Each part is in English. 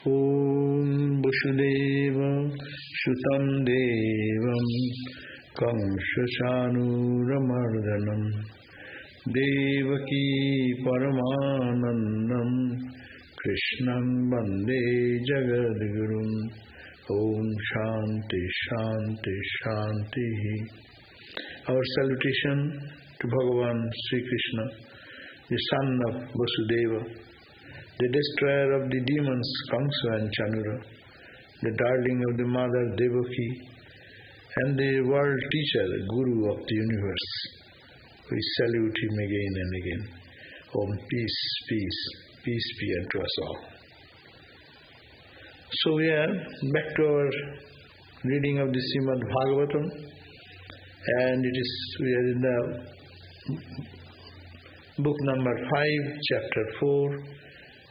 Om Vasudeva Shutam Devam Kamshasanuramardanam Devaki Paramanandam Krishnam Vande Jagadgurum. Om Shanti Shanti Shanti. Our salutation to Bhagavan Sri Krishna, the son of Vasudeva, the destroyer of the demons Kamsa and Chanura, the darling of the mother Devaki, and the world teacher, Guru of the universe. We salute him again and again. Om, peace, peace, peace be unto us all. So we are back to our reading of the Srimad Bhagavatam, and we are in the book number 5, chapter 4,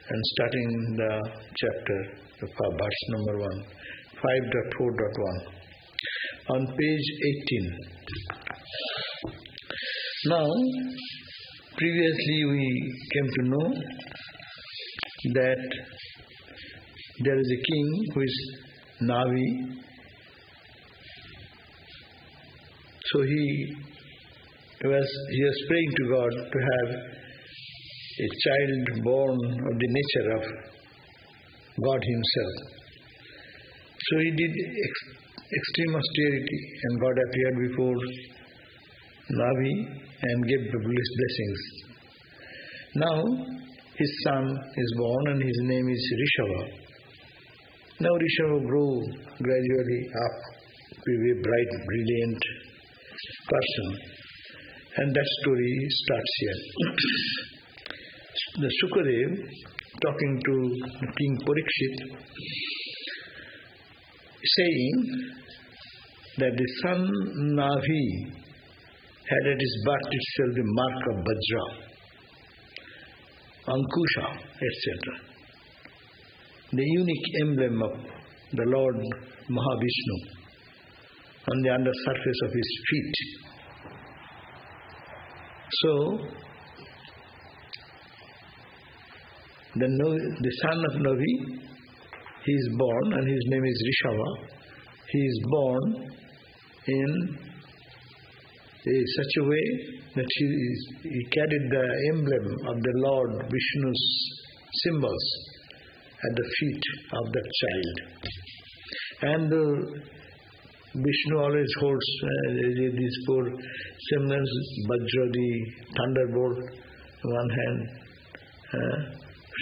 and starting the chapter, verse number 1, 5.4.1, on page 18. Now, previously we came to know that there is a king who is Navi. So he was praying to God to have a child born of the nature of God himself. So he did extreme austerity, and God appeared before Navi and gave the blessings. Now his son is born and his name is Rishabha. Now Rishabha grew gradually up to be a bright, brilliant person, and that story starts here. The Sukadev, talking to King Parikshit, saying that the son Navi had at his birth itself the mark of Vajra, Ankusha, etc. The unique emblem of the Lord Mahavishnu on the undersurface of his feet. So, the son of Navi, he is born, and his name is Rishabha. He is born in such a way that he carried the emblem of the Lord Vishnu's symbols at the feet of that child. And Vishnu always holds these four symbols: Vajra, the thunderbolt, one hand,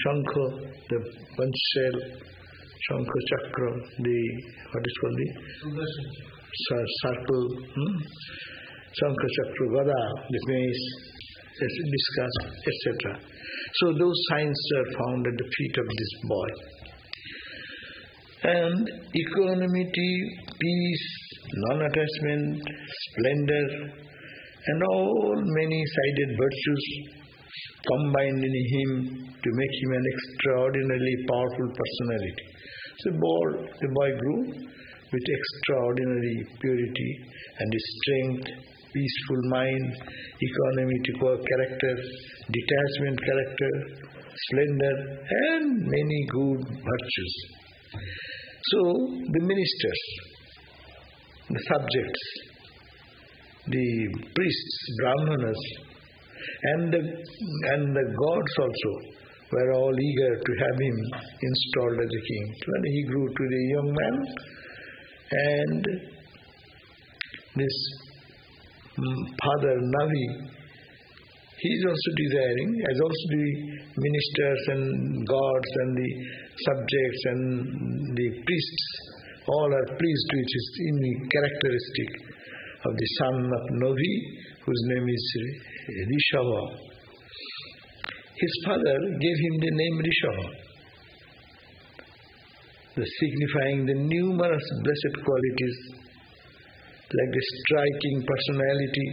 Shankha, the punch-shell, Shankha Chakra, what is called the circle, Shankha Chakra, Gada, the mace, discus, etc. So those signs are found at the feet of this boy. And equanimity, peace, non-attachment, splendor, and all many-sided virtues combined in him to make him an extraordinarily powerful personality. So the boy grew with extraordinary purity and strength, peaceful mind, equanimity character, detachment character, splendor, and many good virtues. So the ministers, the subjects, the priests, brahmanas, and the gods also were all eager to have him installed as a king. When he grew to be a young man, and this father Navi, he is also desiring, as also the ministers and gods and the subjects and the priests, all are pleased with his characteristic of the son of Navi, whose name is Rishabha. His father gave him the name Rishabha, signifying the numerous blessed qualities like the striking personality,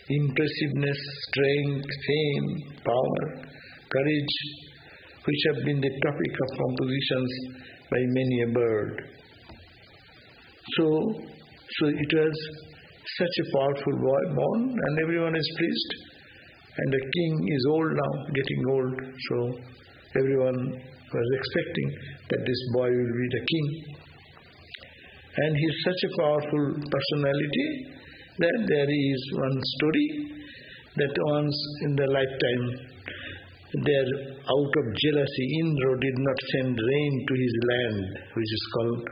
impressiveness, strength, fame, power, courage, which have been the topic of compositions by many a bird. So it was such a powerful boy born, and everyone is pleased. And the king is old now, getting old, so Everyone was expecting that this boy will be the king. And he is such a powerful personality that there is one story that once in the lifetime, there out of jealousy, Indra did not send rain to his land, which is called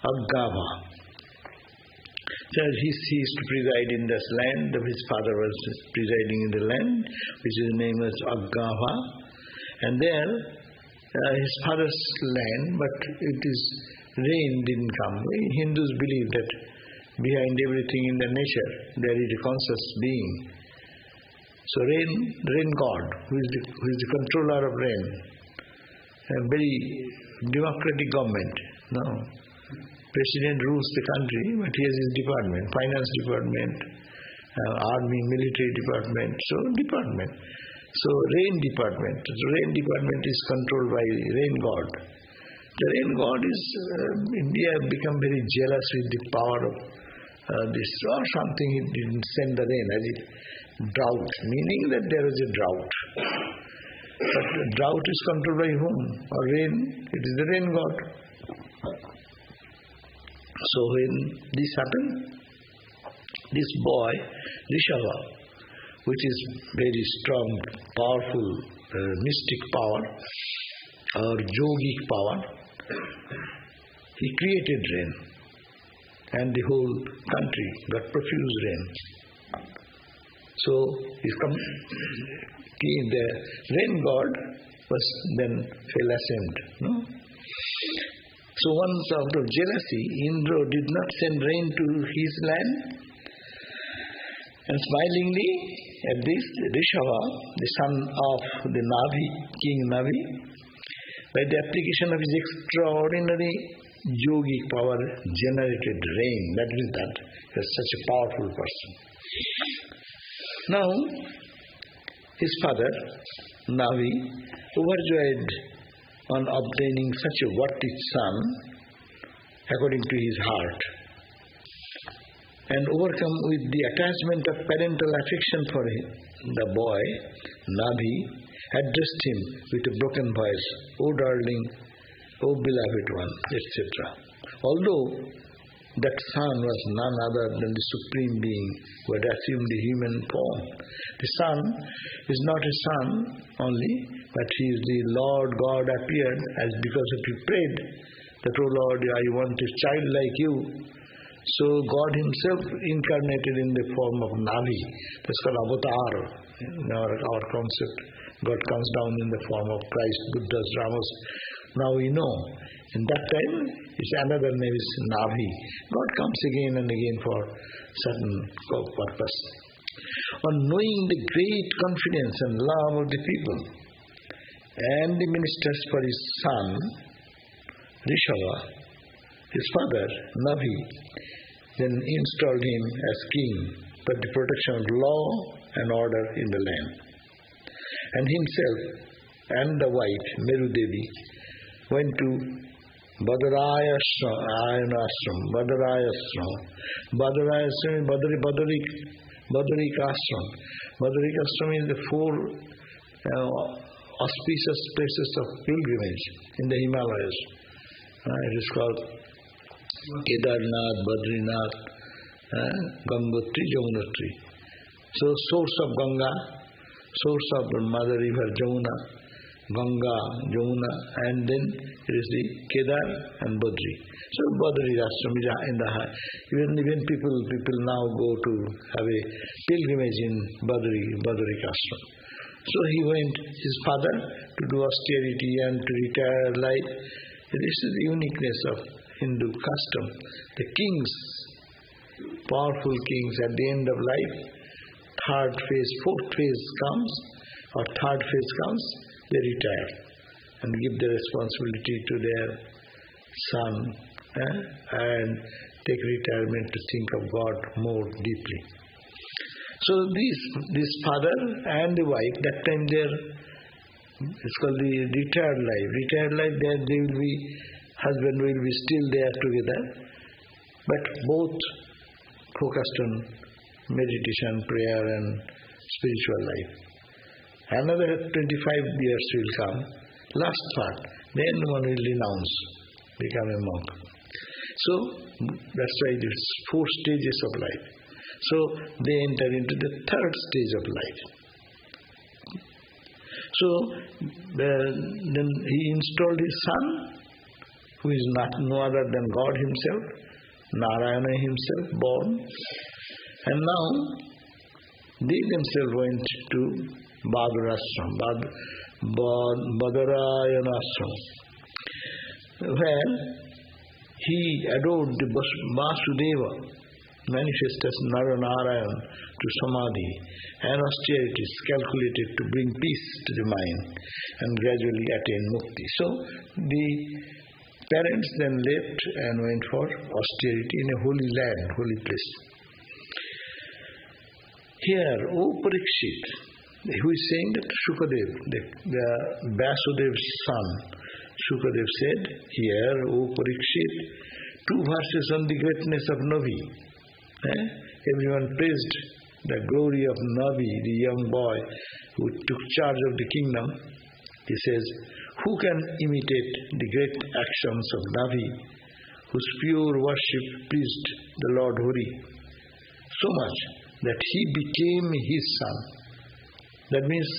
Aggava. So he ceased to preside in this land. His father was presiding in the land, which his name was Aggava. And there, his father's land, but rain didn't come. Hindus believe that behind everything in the nature, there is a conscious being. So rain God, who is the controller of rain, a very democratic government. No, president rules the country, but he has his department, finance department, army, military department, department. So rain department. So rain department is controlled by rain God. The rain God is, India become very jealous with the power of this or something. He didn't send the rain as it drought, meaning that there is a drought. But the drought is controlled by whom? Or rain? It is the rain God. So when this happened, this boy, Rishabha, which is very strong, powerful, mystic power, or yogic power, he created rain. And the whole country got profuse rain. So the rain god was then fell ashamed. No? So once out of jealousy, Indra did not send rain to his land. And smilingly at this, Rishabha, the son of the Navi, King Navi, by the application of his extraordinary yogic power, generated rain. That means that he was such a powerful person. Now, his father, Navi, overjoyed on obtaining such a worthy son, according to his heart, and overcome with the attachment of parental affection for him, the boy, Navi, addressed him with a broken voice, "O darling, O beloved one," etc. Although that son was none other than the Supreme Being who had assumed the human form. The son is not a son only, but he is the Lord God appeared, as because if he prayed that, "O Lord, I want a child like you." So God himself incarnated in the form of Navi. That's called avatar in our concept. God comes down in the form of Christ, Buddhas, Ramas. Now we know. In that time, it's another name is Navi. God comes again and again for certain purpose. On knowing the great confidence and love of the people and the ministers for his son, Rishabha, his father, Navi, then installed him as king for the protection of law and order in the land. And himself and the wife, Meru Devi, went to Badarayashram. Badarayashram is Badarikashram. Badarikashram is the 4 auspicious places of pilgrimage in the Himalayas. It is called Kedarnath, Badrinath, Gangotri, Jamunotri. So source of Ganga, source of Mother River Jamuna, Ganga, Jamuna, and then it is the Kedar and Badri. So Badri Ashram is in the high. Even people now go to have a pilgrimage in Badri Ashram. So he went, his father, to do austerity and to retire life. This is the uniqueness of Hindu custom. The kings, powerful kings, at the end of life, fourth phase comes, they retire and give the responsibility to their son and take retirement to think of God more deeply. So this father and the wife, that time it's called the retired life. Retired life, they will be, husband will be still there together, but both focused on meditation, prayer and spiritual life. Another 25 years will come, last part. Then one will renounce, become a monk. So, that's why there's 4 stages of life. So, they enter into the 3rd stage of life. So, then he installed his son, who is no other than God himself, Narayana himself, born. And now, they themselves went to Badarayana ashram, where he adored the Vasudeva, manifest as Naranarayan, to samadhi and austerities calculated to bring peace to the mind and gradually attain mukti. So the parents then left and went for austerity in a holy land, holy place. Here, O Parikshit, who is saying that Shukadev, the Vasudev's son, Shukadev said, here, O Parikshit, 2 verses on the greatness of Navi. Everyone praised the glory of Navi, the young boy who took charge of the kingdom. He says, who can imitate the great actions of Navi, whose pure worship pleased the Lord Hari so much that he became his son? That means,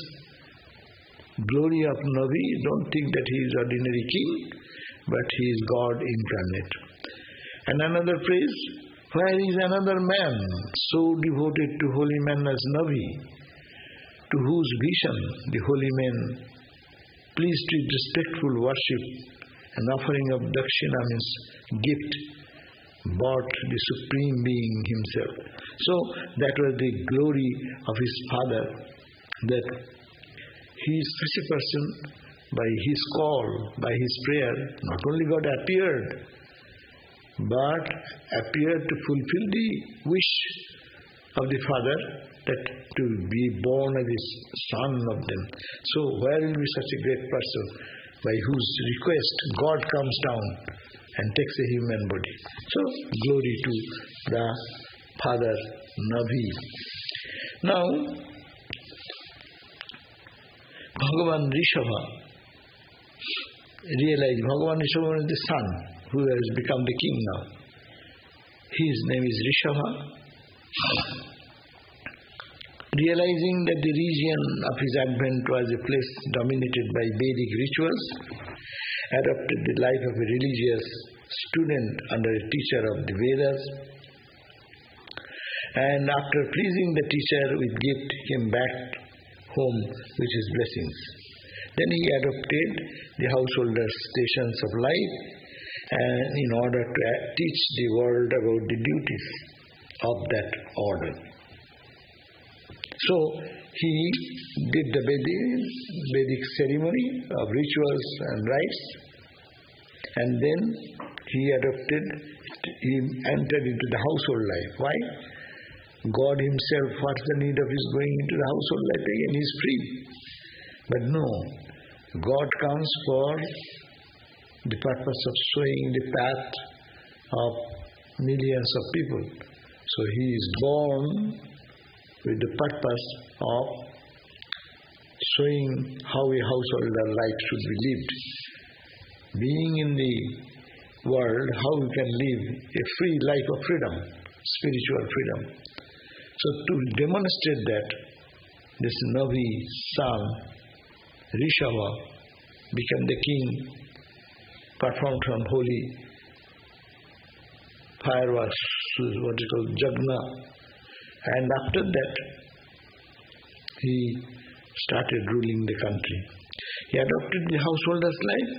glory of Navi, don't think that he is ordinary king, but he is God incarnate. And another praise, where is another man so devoted to holy men as Navi, to whose vision the holy men, pleased with respectful worship and offering of dakshina, means gift, bought the Supreme Being himself. So that was the glory of his father, that he is such a person, by his call, by his prayer, not only God appeared, but appeared to fulfill the wish of the father, that to be born as a son of them. So where will be such a great person, by whose request God comes down and takes a human body? So glory to the father Navi. Now, Bhagavan Rishabha realized, Bhagavan Rishabha is the son who has become the king now. His name is Rishabha. Realizing that the region of his advent was a place dominated by Vedic rituals, adopted the life of a religious student under a teacher of the Vedas, and after pleasing the teacher with gift, came back home with his blessings. Then he adopted the householder's stations of life, and in order to teach the world about the duties of that order. So he did the Vedic ceremony of rituals and rites, and then he entered into the household life. Why? God himself, what's the need of his going into the household life again? He is free. But no, God comes for the purpose of showing the path of millions of people. So he is born with the purpose of showing how a householder life should be lived. Being in the world, how we can live a free life of freedom, spiritual freedom. So to demonstrate that, this Navi son, Rishabha, became the king, performed some holy fireworks, what is called Jagna. And after that, he started ruling the country. He adopted the householder's life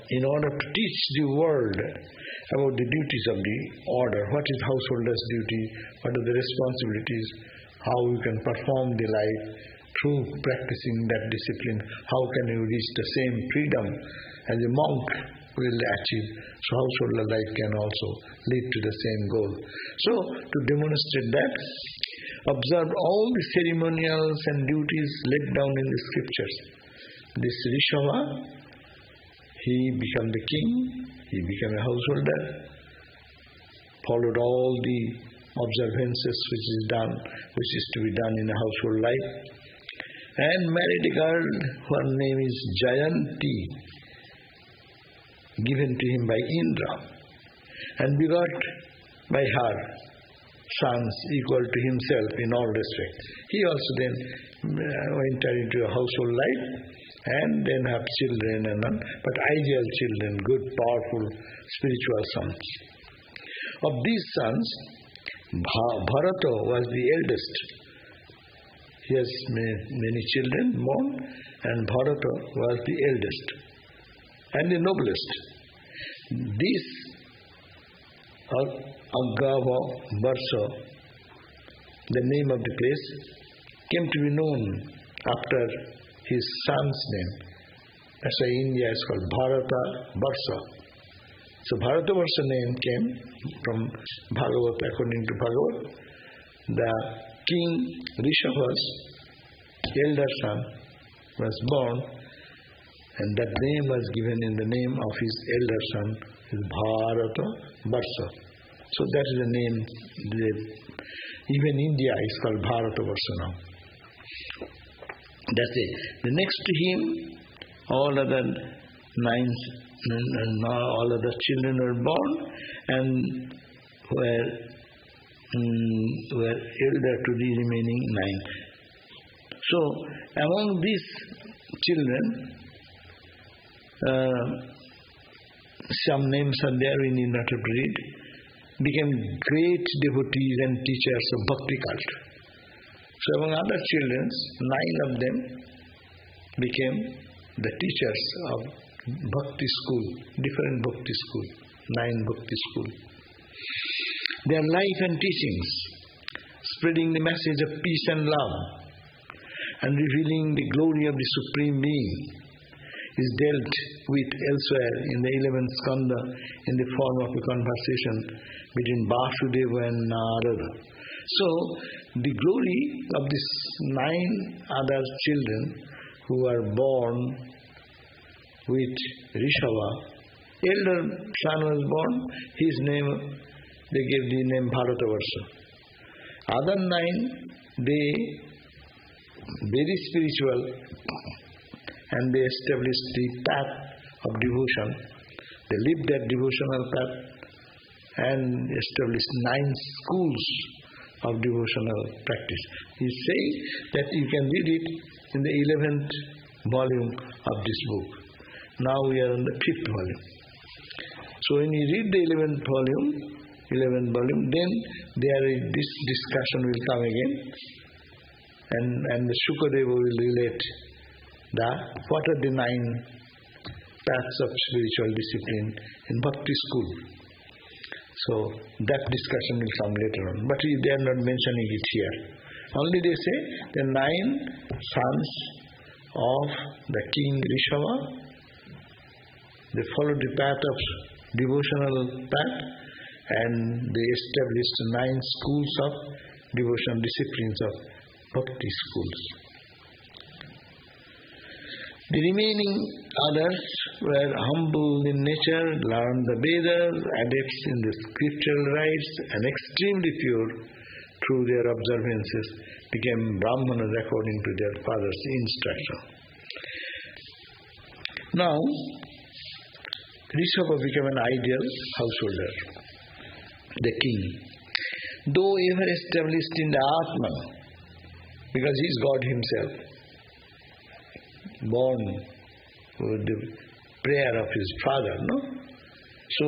in order to teach the world about the duties of the order. What is householder's duty? What are the responsibilities? How you can perform the life through practicing that discipline. How can you reach the same freedom as a monk will achieve? So householder life can also lead to the same goal. So to demonstrate that, observe all the ceremonials and duties laid down in the scriptures. This Rishabha, he became the king, he became a householder, followed all the observances which is to be done in a household life, and married a girl, her name is Jayanti, given to him by Indra, and begot by her sons equal to himself in all respects. He also then entered into a household life and then have children and all, but ideal children, good, powerful, spiritual sons. Of these sons, Bharata was the eldest. He has many children born, and Bharata was the eldest and the noblest. This Agava Varsa, the name of the place, came to be known after his son's name. That's why India is called Bharata Varsa. So Bharata Varsa name came from Bhagavata, according to Bhagavat. The king Rishabha's elder son was born, and that name was given in the name of his elder son, is Bharata Varsa. So that is the name. Even India is called Bharata Varsa now. That's it. The next to him, all other children were born and were elder to the remaining 9. So among these children, some names are there, we need not to read, became great devotees and teachers of bhakti cult. So among other children, 9 of them became the teachers of bhakti school, different bhakti school, 9 bhakti school. Their life and teachings, spreading the message of peace and love and revealing the glory of the Supreme Being, is dealt with elsewhere in the 11th skanda in the form of a conversation between Vasudeva and Narada. So, the glory of these 9 other children who are born with Rishabha, elder son was born, his name, they gave the name Bharatavarsa. Other 9, they very spiritual, and they established the path of devotion. They lived that devotional path and established 9 schools of devotional practice. He says that you can read it in the 11th volume of this book. Now we are on the 5th volume. So when you read the 11th volume, then this discussion will come again, and the Shukadeva will relate what are the 9 paths of spiritual discipline in Bhakti school. So that discussion will come later on. But they are not mentioning it here. Only they say the 9 sons of the king Rishabha, they followed the path of devotional path, and they established 9 schools of devotional disciplines of Bhakti schools. The remaining others were humble in nature, learned the Vedas, adepts in the scriptural rites, and extremely pure through their observances, became Brahmanas according to their father's instruction. Now, Rishabha became an ideal householder, the king. Though ever established in the Atman, because he is God himself, born with the prayer of his father, no? So,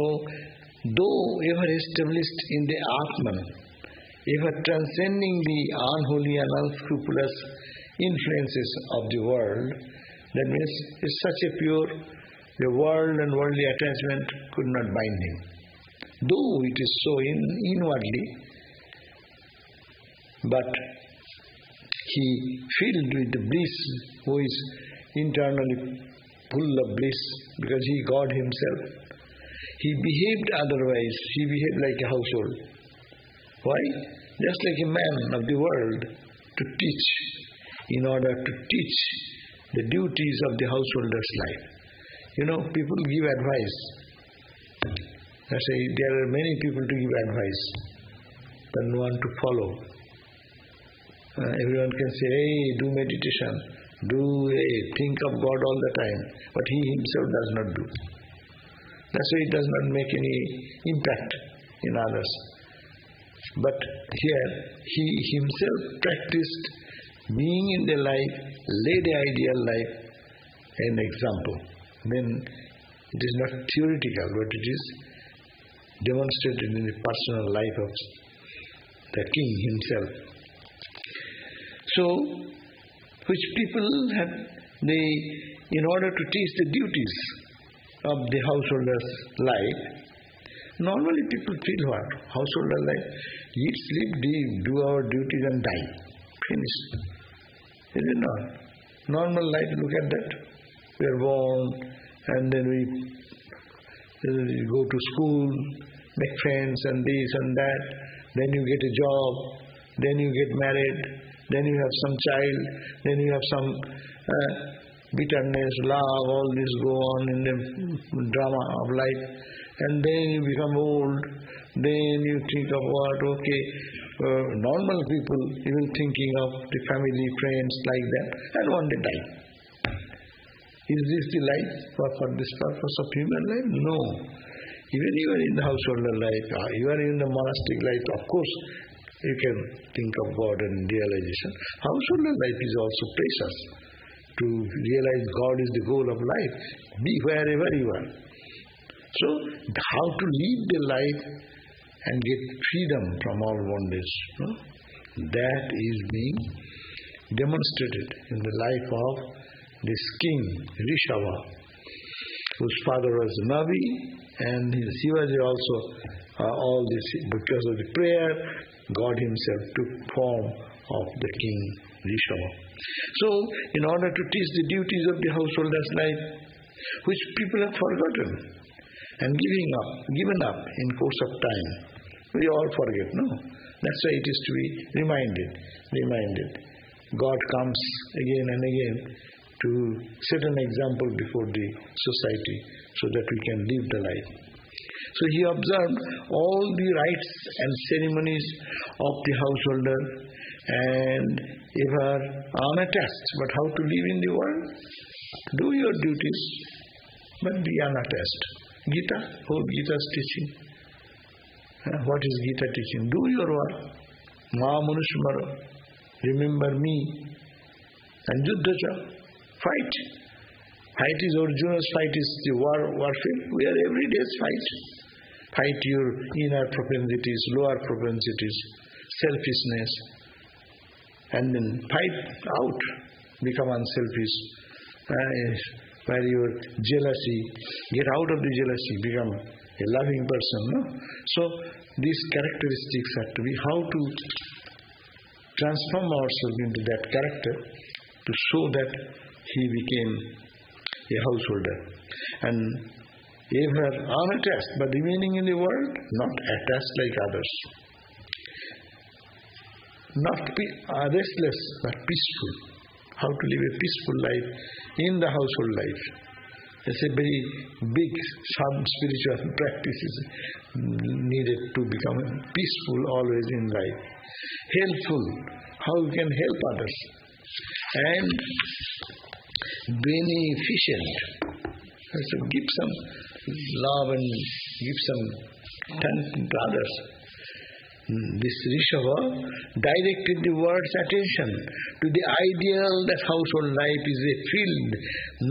though ever established in the Atman, ever transcending the unholy and unscrupulous influences of the world, that means is such a pure, the world and worldly attachment could not bind him. Though it is so inwardly, but he filled with the bliss, who is internally full of bliss, because he God himself. He behaved otherwise, he behaved like a household. Why? Just like a man of the world, to teach, in order to teach the duties of the householder's life. You know, people give advice. I say there are many people to give advice, but no one to follow. Everyone can say, hey, do meditation, think of God all the time. But he himself does not do. That's why it does not make any impact in others. But here, he himself practiced being in the life, led the ideal life, an example. Then it is not theoretical, but it is demonstrated in the personal life of the king himself. So, which people have, in order to teach the duties of the householder's life, normally people feel what? Householder life, eat, sleep, do our duties and die. Finished. Is it not? Normal life, look at that. We are born and then we go to school, make friends and this and that. Then you get a job, then you get married, then you have some child, then you have some bitterness, love, all this go on in the drama of life. And then you become old, then you think of what, normal people, even thinking of the family, friends like that, and one day die. Is this the life for this purpose of human life? No. Even you are in the householder life, you are in the monastic life, of course, you can think of God and realization. Householder life is also precious. To realize God is the goal of life. Be wherever you are. So, how to live the life and get freedom from all bondage, that is being demonstrated in the life of this king, Rishabha, whose father was Navi, and his Shivaji also, all this, because of the prayer, God himself took form of the king, Rishabha. So, in order to teach the duties of the householder's life, which people have forgotten and given up in course of time, we all forget, no? That's why it is to be reminded. God comes again and again to set an example before the society so that we can live the life. So he observed all the rites and ceremonies of the householder and ever unattached. But how to live in the world? Do your duties, but be unattached. Gita, whole Gita's teaching. What is Gita teaching? Do your work. Ma Manusmara. Remember me. And Yuddhacha. Fight. Fight is Arjuna's fight, is the warfare. We are every day's fight. Fight your inner propensities, lower propensities, selfishness, and then fight out, become unselfish. Where your jealousy, get out of the jealousy, become a loving person. No? So these characteristics have to be how to transform ourselves into that character to show that he became a householder. And ever unattached, but remaining in the world, not attached like others. Not restless, but peaceful. How to live a peaceful life in the household life. It's a very big spiritual practice is needed to become peaceful always in life. Helpful, how you can help others. And beneficent. So give some love and give some thanks to others. This Rishabha directed the world's attention to the ideal that household life is a field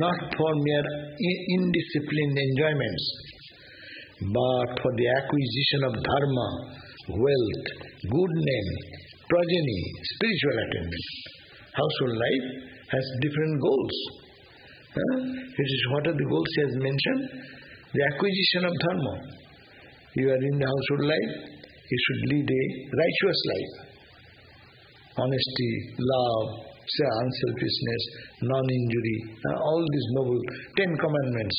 not for mere indisciplined enjoyments, but for the acquisition of dharma, wealth, good name, progeny, spiritual attainment. Household life has different goals. What are the goals he has mentioned? The acquisition of dharma. You are in the household life, you should lead a righteous life. Honesty, love, unselfishness, non-injury, all these noble 10 commandments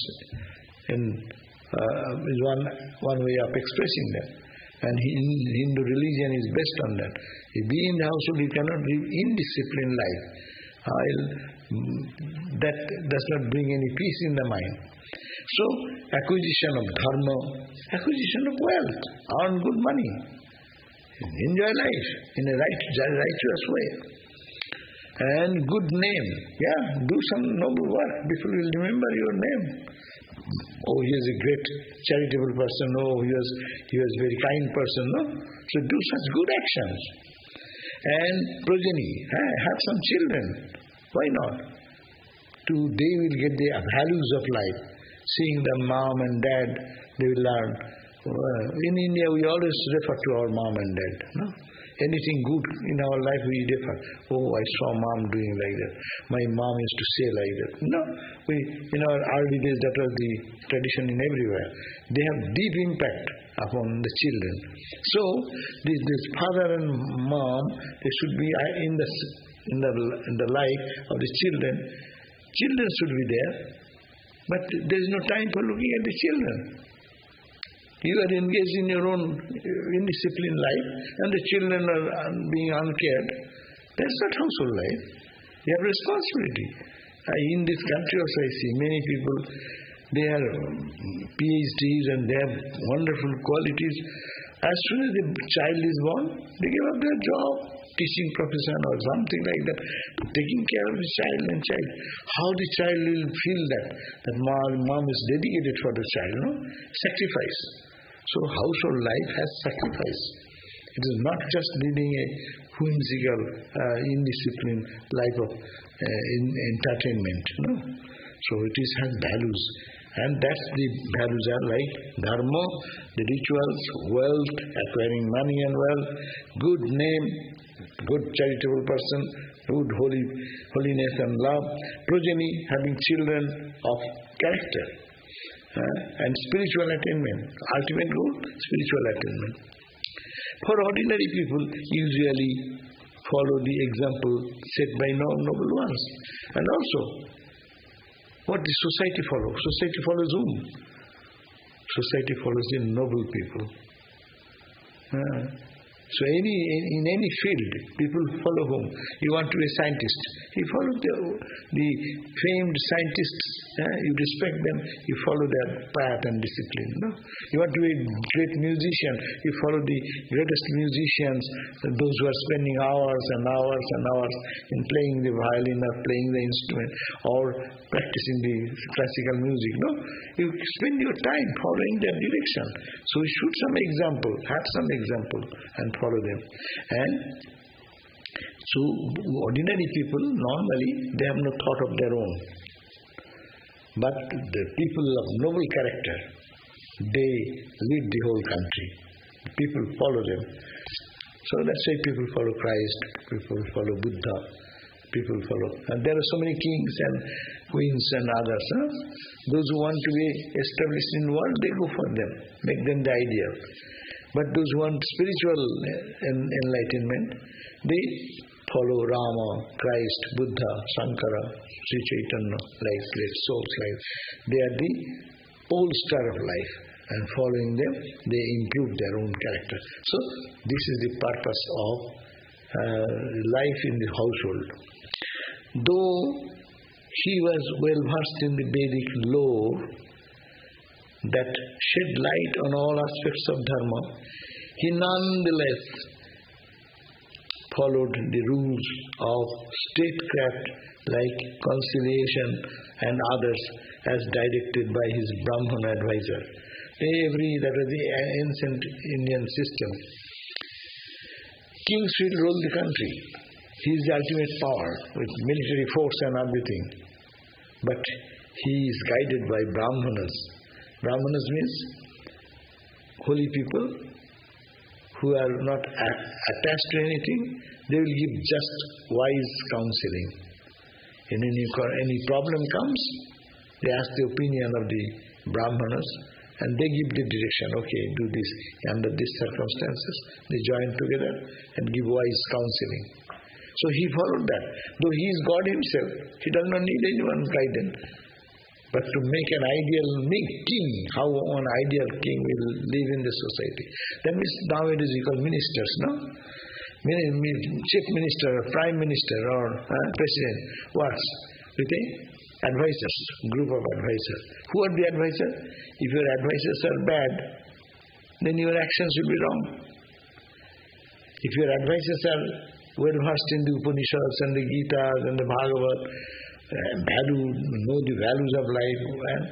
is one way of expressing them. And Hindu religion is based on that. If you be in the household, you cannot live indisciplined life. That does not bring any peace in the mind. So, acquisition of dharma, acquisition of wealth, earn good money. Enjoy life in a righteous way. And good name. Yeah, do some noble work. People will remember your name. Oh, he is a great charitable person. Oh, he was very kind person. No? So do such good actions. And progeny. Have some children. Why not? They will get the values of life. Seeing the mom and dad, they will learn. In India, we always refer to our mom and dad. No? Anything good in our life, we refer. Oh, I saw mom doing like that. My mom used to say like that. No, in our early days, that was the tradition in everywhere. They have deep impact upon the children. So, this father and mom, they should be in the life of the children. Children should be there, but there is no time for looking at the children. You are engaged in your own indisciplined life, and the children are being uncared. That's not household life. You have responsibility. In this country also I see many people, they are PhDs and they have wonderful qualities. As soon as the child is born, they give up their job, teaching profession or something like that, taking care of the child and child. How the child will feel that mom is dedicated for the child, no? Sacrifice. So household life has sacrifice. It is not just leading a whimsical, indisciplined life of entertainment. No. So it has values. And that's the values are like dharma, the rituals, wealth, acquiring money and wealth, good name, good charitable person, good holiness and love, progeny, having children of character, and spiritual attainment. Ultimate goal, spiritual attainment. For ordinary people, usually follow the example set by noble ones. And also, what the society follows? Society follows whom? Society follows the noble people. So in any field, people follow whom? You want to be a scientist. You follow the famed scientists. You respect them. You follow their path and discipline. No? You want to be a great musician. You follow the greatest musicians, those who are spending hours and hours and hours in playing the violin or playing the instrument or practicing the classical music. No? You spend your time following their direction. So you shoot some example, have some example and follow them. And so ordinary people, normally, they have no thought of their own. But the people of noble character, they lead the whole country. People follow them. So that's why people follow Christ, people follow Buddha, people follow. And there are so many kings and queens and others. Those who want to be established in the world, they go for them, make them the ideal. But those who want spiritual enlightenment, they follow Rama, Christ, Buddha, Shankara, Sri Chaitanya, like great souls. They are the pole star of life, and following them, they improve their own character. So this is the purpose of life in the household. Though he was well versed in the Vedic lore that shed light on all aspects of dharma, he nonetheless followed the rules of statecraft like conciliation and others as directed by his Brahmana advisor. That was the ancient Indian system. Kings will rule the country. He is the ultimate power with military force and everything. But he is guided by Brahmanas. Brahmanas means holy people who are not attached to anything. They will give just wise counseling. In any problem comes, they ask the opinion of the Brahmanas and they give the direction. Okay, do this under these circumstances. They join together and give wise counseling. So he followed that. Though he is God himself, he does not need anyone's guidance. But to make an ideal king, how an ideal king will live in the society. That means nowadays you call ministers, no? Chief minister, prime minister or president works with advisors, group of advisors. Who are the advisors? If your advisors are bad, then your actions will be wrong. If your advisors are well versed in the Upanishads and the Gitas and the Bhagavad, know the values of life, and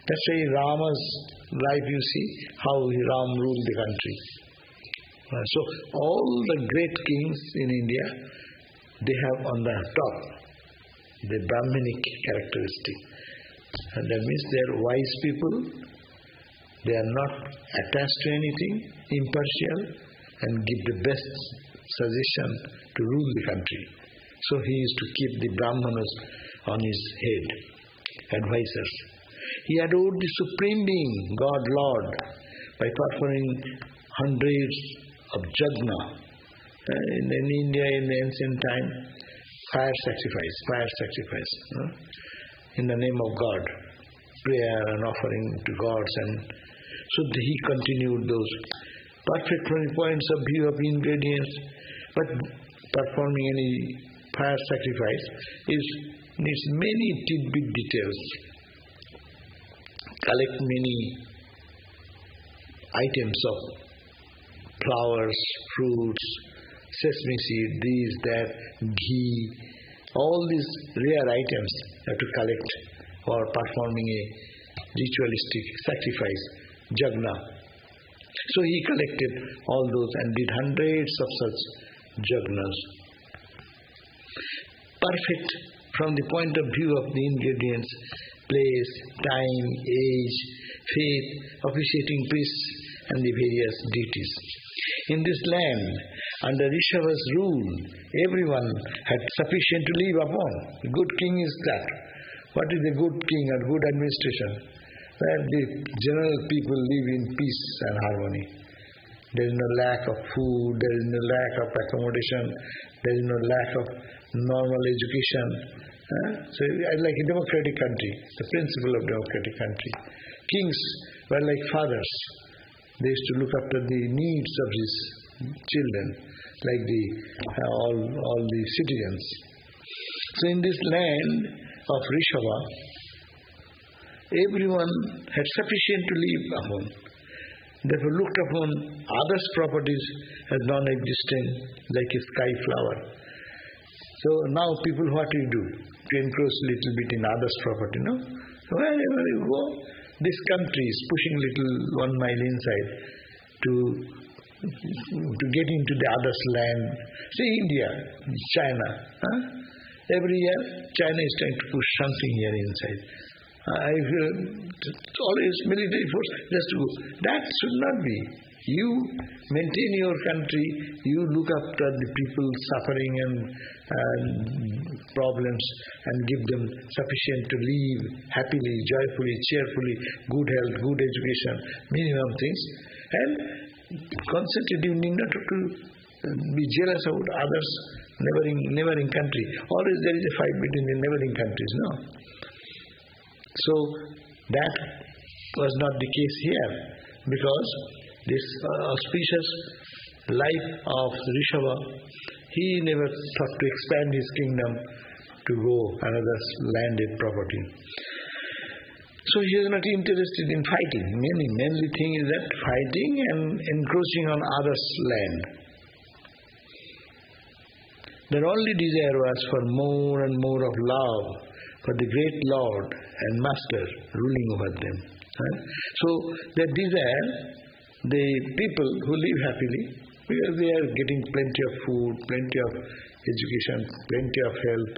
that's why Rama's life, you see, how Ram ruled the country. So all the great kings in India, they have on the top the Brahminic characteristic. And that means they are wise people, they are not attached to anything, impartial, and give the best suggestion to rule the country. So he is to keep the Brahmanas on his head, advisors. He adored the Supreme Being, God, Lord, by performing hundreds of jagna. In India, in the ancient time, fire sacrifice, in the name of God, prayer and offering to gods. And so he continued those perfect points of view of ingredients, but performing any fire sacrifice needs many tidbit details. Collect many items of flowers, fruits, sesame seed, these, that, ghee, all these rare items have to collect for performing a ritualistic sacrifice, jagna. So he collected all those and did hundreds of such jagnas. Perfect from the point of view of the ingredients, place, time, age, faith, officiating priests and the various deities. In this land, under Rishava's rule, everyone had sufficient to live upon. A good king is that. What is a good king or good administration? Where the general people live in peace and harmony. There is no lack of food, there is no lack of accommodation, there is no lack of normal education. So like a democratic country, the principle of democratic country. Kings were like fathers. They used to look after the needs of his children, like all the citizens. So in this land of Rishava, everyone had sufficient to live upon. Therefore looked upon others' properties as non-existent, like a sky flower. So now people, what do you do? To encroach a little bit in others' property, no? Wherever you go, this country is pushing little 1 mile inside to get into the other's land. See India, China. Every year China is trying to push something here inside. Always military force just to go. That should not be. You maintain your country, you look after the people suffering and problems and give them sufficient to live happily, joyfully, cheerfully, good health, good education, minimum things. And concentrate, you need not to be jealous about others' neighboring country. Always there is a fight between the neighboring countries, no? So that was not the case here, because this auspicious life of Rishava, he never thought to expand his kingdom to go another landed property. So he is not interested in fighting. Mainly thing is that fighting and encroaching on others' land. Their only desire was for more and more of love for the great Lord and Master ruling over them. So their desire, the people who live happily, because they are getting plenty of food, plenty of education, plenty of health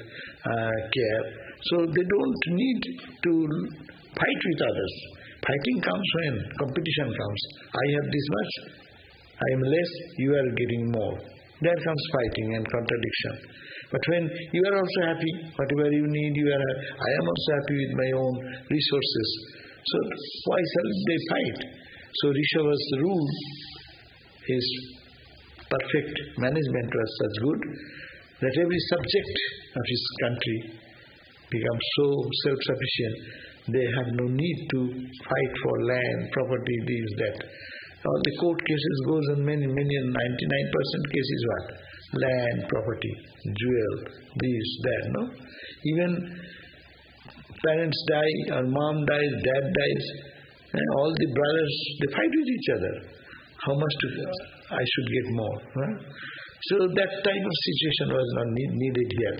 care, so they don't need to fight with others. Fighting comes when competition comes. I have this much, I am less, you are getting more. There comes fighting and contradiction. But when you are also happy, whatever you need, I am also happy with my own resources. So why shall they fight? So Rishava's rule, his perfect management was such good that every subject of his country becomes so self-sufficient. They have no need to fight for land, property, this, that. All the court cases goes on many, 99% cases what? Land, property, jewel, this, that, no? Even parents die, or mom dies, dad dies, and all the brothers, they fight with each other. how much I should get more. Huh? So that type of situation was not needed here.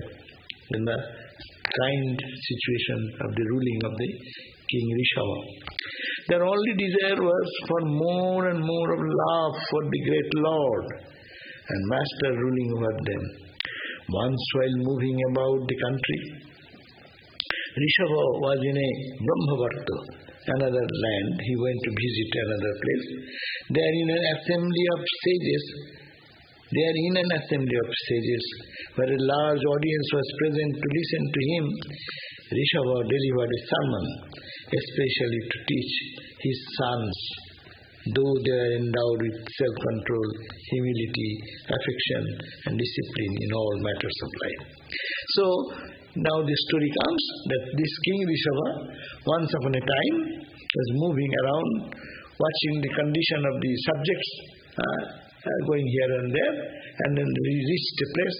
In the kind situation of the ruling of the King Rishava. Their only desire was for more and more of love for the great Lord and Master ruling over them. Once while moving about the country, Rishava was in a Brahmavarta, another land. He went to visit another place. There in an assembly of sages, where a large audience was present to listen to him, Rishava delivered a sermon, especially to teach his sons, though they are endowed with self-control, humility, affection and discipline in all matters of life. So, now the story comes that this King Rishava, once upon a time, was moving around, watching the condition of the subjects, going here and there, and then he reached a place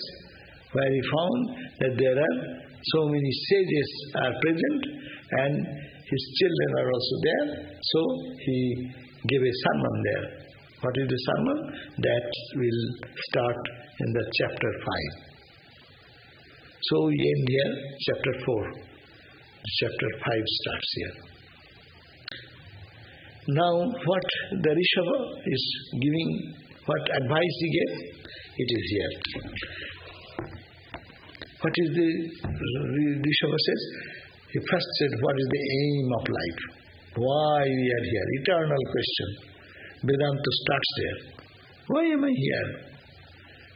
where he found that there are so many sages are present and his children are also there. So he gave a sermon there. What is the sermon? That will start in the chapter 5. So we end here, chapter 4. Chapter 5 starts here. Now what the Rishava is giving, what advice he gave, it is here. What is the Rishava says? He first said, what is the aim of life? Why we are here? Eternal question. Vedanta starts there. Why am I here?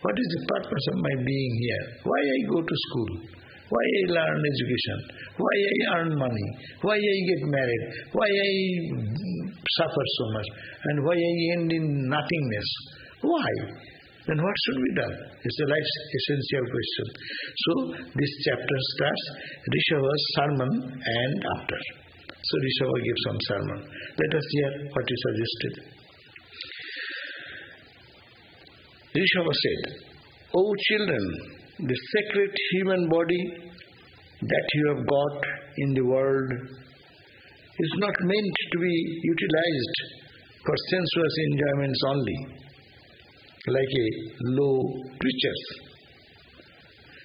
What is the purpose of my being here? Why I go to school? Why I learn education? Why I earn money? Why I get married? Why I suffer so much? And why I end in nothingness? Why? Then what should be done? It's a life's essential question. So this chapter starts Rishava's sermon and after. So Rishava gives some sermon. Let us hear what he suggested. Rishava said, O children, the sacred human body that you have got in the world is not meant to be utilized for sensuous enjoyments only, like a low creatures.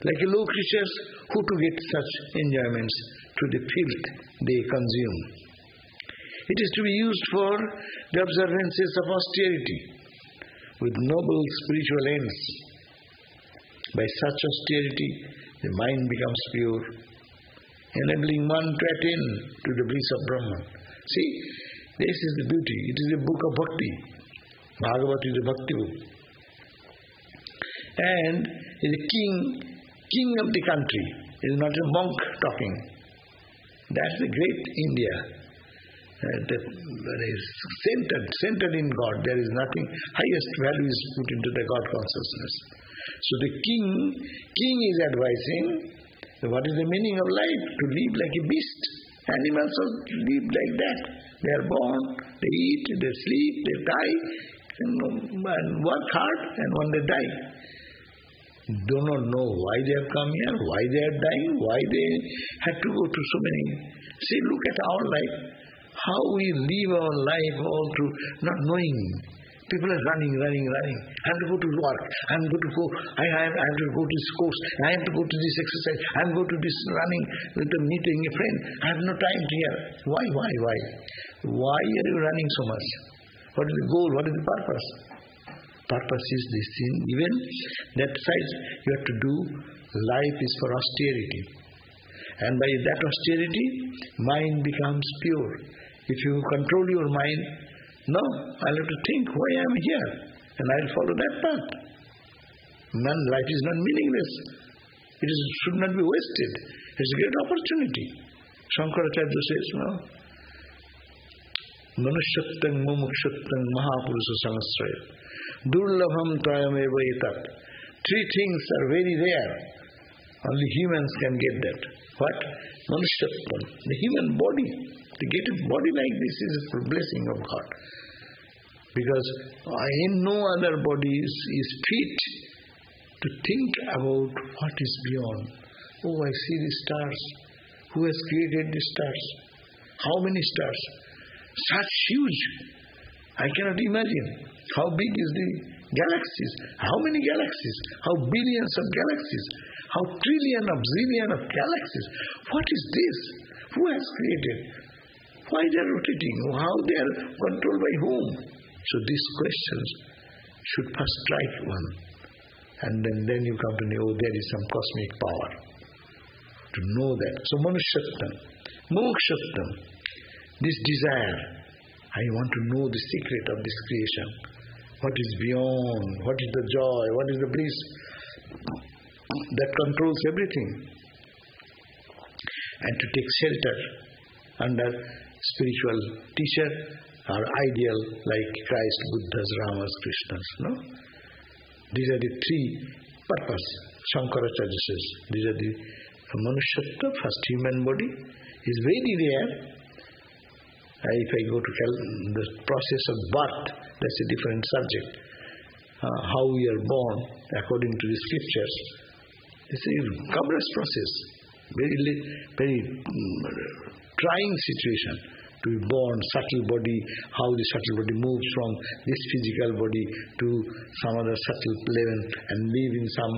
Like a low creatures who to get such enjoyments through the filth they consume. It is to be used for the observances of austerity with noble spiritual ends. By such austerity, the mind becomes pure, enabling one to attain to the bliss of Brahman. See, this is the beauty. It is a book of bhakti. Bhagavatam is a bhakti book. And is a king of the country. It is not a monk talking. That's the great India. That is centered in God. There is nothing, highest value is put into the God consciousness. So the king is advising what is the meaning of life? To live like a beast. Animals live like that. They are born, they eat, they sleep, they die, and work hard, and when they die, do not know why they have come here, why they are dying, why they had to go to so many. See, look at our life. How we live our life all through not knowing. People are running. I have to go to work. I have to go to this course. I have to go to this exercise. I have to go to this running, meeting a friend. I have no time to hear. Why? Why are you running so much? What is the goal? What is the purpose? Purpose is this thing. Even that size you have to do. Life is for austerity. And by that austerity, mind becomes pure. If you control your mind, no, I'll have to think why I am here, and I'll follow that path. Life is not meaningless. It should not be wasted. It's a great opportunity. Shankaracharya says, no? Manushyattang mumukshyattang mahapurusha sangasraya durlabham tvayameva etat. Three things are very rare. Only humans can get that. What? Manushyattang, the human body. To get a body like this is a blessing of God. Because in no other body is fit to think about what is beyond. Oh, I see the stars. Who has created the stars? How many stars? Such huge. I cannot imagine. How big is the galaxies? How many galaxies? How billions of galaxies? How trillion of zillion of galaxies? What is this? Who has created? Why they are rotating? How they are controlled by whom? So these questions should first strike one. And then you come to know, there is some cosmic power. To know that. So Manushyatam, Mokshatam, this desire, I want to know the secret of this creation. What is beyond? What is the joy? What is the bliss that controls everything? And to take shelter under spiritual teacher or ideal like Christ, Buddhas, Ramas, Krishnas. No? These are the three purposes. Shankaracharya says, these are the Manushyatta, first human body, is very rare. If I go to the process of birth, that's a different subject. How we are born, according to the scriptures, it's a cumbrous process, very trying situation. To be born, subtle body, how the subtle body moves from this physical body to some other subtle level and live in some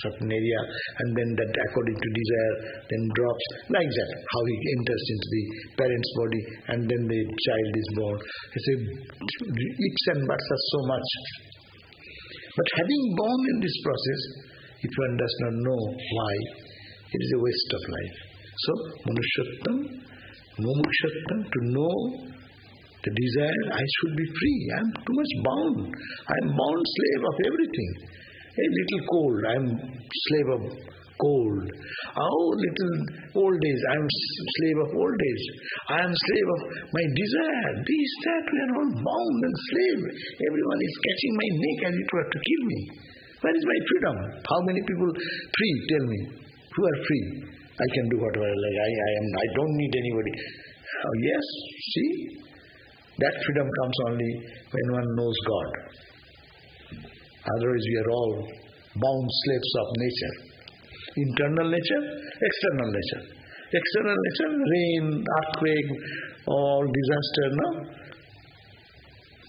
certain area, and then that according to desire then drops, like that, how he enters into the parent's body and then the child is born. It's a ifs and buts are so much. But having born in this process, if one does not know why, it is a waste of life. So, Manushyatam, Mumukshatam, to know the desire, I should be free. I am too much bound. I am bound slave of everything. A little cold, I am slave of cold. Oh, little old age, I am slave of old age. I am slave of my desire. This, that, we are all bound and slave. Everyone is catching my neck as it were to kill me. Where is my freedom? How many people free? Tell me. Who are free? I can do whatever I like. I don't need anybody. Oh, yes, see? That freedom comes only when one knows God. Otherwise we are all bound slaves of nature. Internal nature, external nature. External nature, rain, earthquake, all disaster, no?